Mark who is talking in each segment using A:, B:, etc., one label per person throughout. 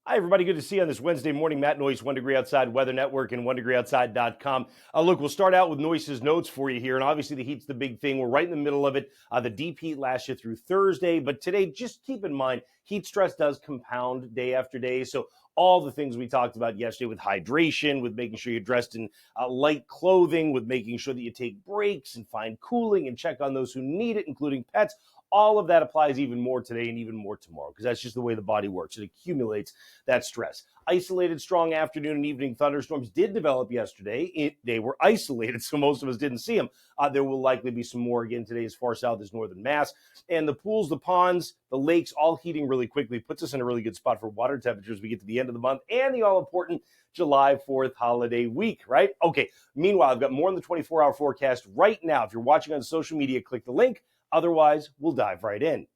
A: Hi, everybody. Good to see you on this Wednesday morning. Matt Noyes, 1 Degree Outside Weather Network and 1degreeoutside.com. Look, we'll start out with Noyes' notes for you here. And obviously, the heat's the big thing. We're right in the middle of it. The deep heat lasts you through Thursday. But today, just keep in mind, heat stress does compound day after day. So all the things we talked about yesterday with hydration, with making sure you're dressed in light clothing, with making sure that you take breaks and find cooling and check on those who need it, including pets. All of that applies even more today and even more tomorrow because that's just the way the body works. It accumulates that stress. Isolated strong afternoon and evening thunderstorms did develop yesterday. They were isolated, so most of us didn't see them. There will likely be some more again today as far south as northern Mass. And the pools, the ponds, the lakes, all heating really quickly puts us in a really good spot for water temperatures as we get to the end of the month and the all-important July 4th holiday week, right? Okay, meanwhile, I've got more on the 24-hour forecast right now. If you're watching on social media, click the link. Otherwise, we'll dive right in.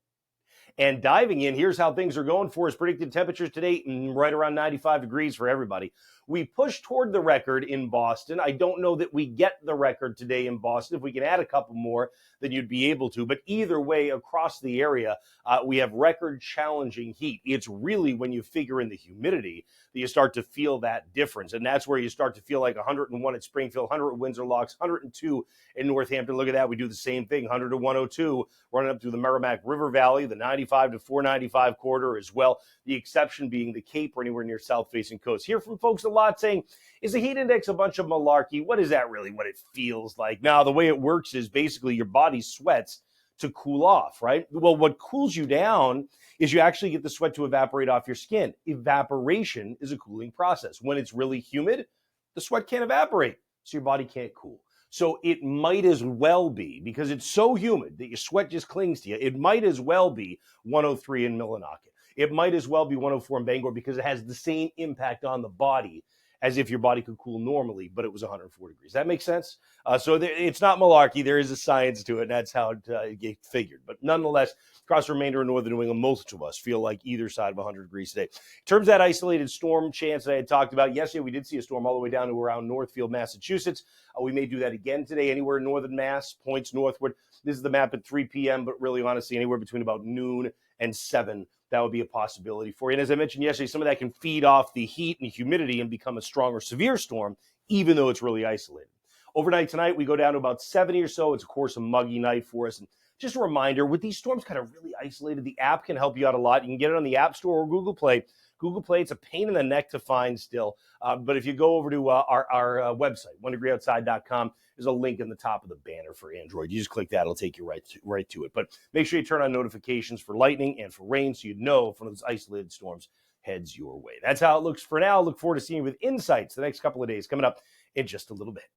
A: And diving in, here's how things are going for us. Predicted temperatures today, right around 95 degrees for everybody. We push toward the record in Boston. I don't know that we get the record today in Boston. If we can add a couple more, then you'd be able to. But either way, across the area, we have record challenging heat. It's really when you figure in the humidity that you start to feel that difference. And that's where you start to feel like 101 at Springfield, 100 at Windsor Locks, 102 in Northampton. Look at that. We do the same thing, 100 to 102, running up through the Merrimack River Valley, the 95 to 495 corridor as well. The exception being the Cape or anywhere near south-facing coast. Hear from folks a lot saying, is the heat index a bunch of malarkey? What is that really what it feels like? Now, the way it works is basically your body sweats to cool off, right? Well, what cools you down is you actually get the sweat to evaporate off your skin. Evaporation is a cooling process. When it's really humid, the sweat can't evaporate, so your body can't cool. So it might as well be, because it's so humid that your sweat just clings to you, it might as well be 103 in Millinocket. It might as well be 104 in Bangor because it has the same impact on the body as if your body could cool normally, but it was 104 degrees. That makes sense? It's not malarkey. There is a science to it, and that's how it gets figured. But nonetheless, across the remainder of northern New England, most of us feel like either side of 100 degrees today. In terms of that isolated storm chance that I had talked about, yesterday we did see a storm all the way down to around Northfield, Massachusetts. We may do that again today, anywhere in northern Mass, points northward. This is the map at 3 p.m., but really, honestly, anywhere between about noon and 7, that would be a possibility for you. And as I mentioned yesterday, some of that can feed off the heat and humidity and become a strong or severe storm, even though it's really isolated. Overnight tonight, we go down to about 70 or so. It's, of course, a muggy night for us. And just a reminder, with these storms kind of really isolated, the app can help you out a lot. You can get it on the App Store or Google Play. Google Play, it's a pain in the neck to find still. But if you go over to our website, 1degreeoutside.com, there's a link in the top of the banner for Android. You just click that. It'll take you right to it. But make sure you turn on notifications for lightning and for rain so you know if one of those isolated storms heads your way. That's how it looks for now. Look forward to seeing you with insights the next couple of days coming up in just a little bit.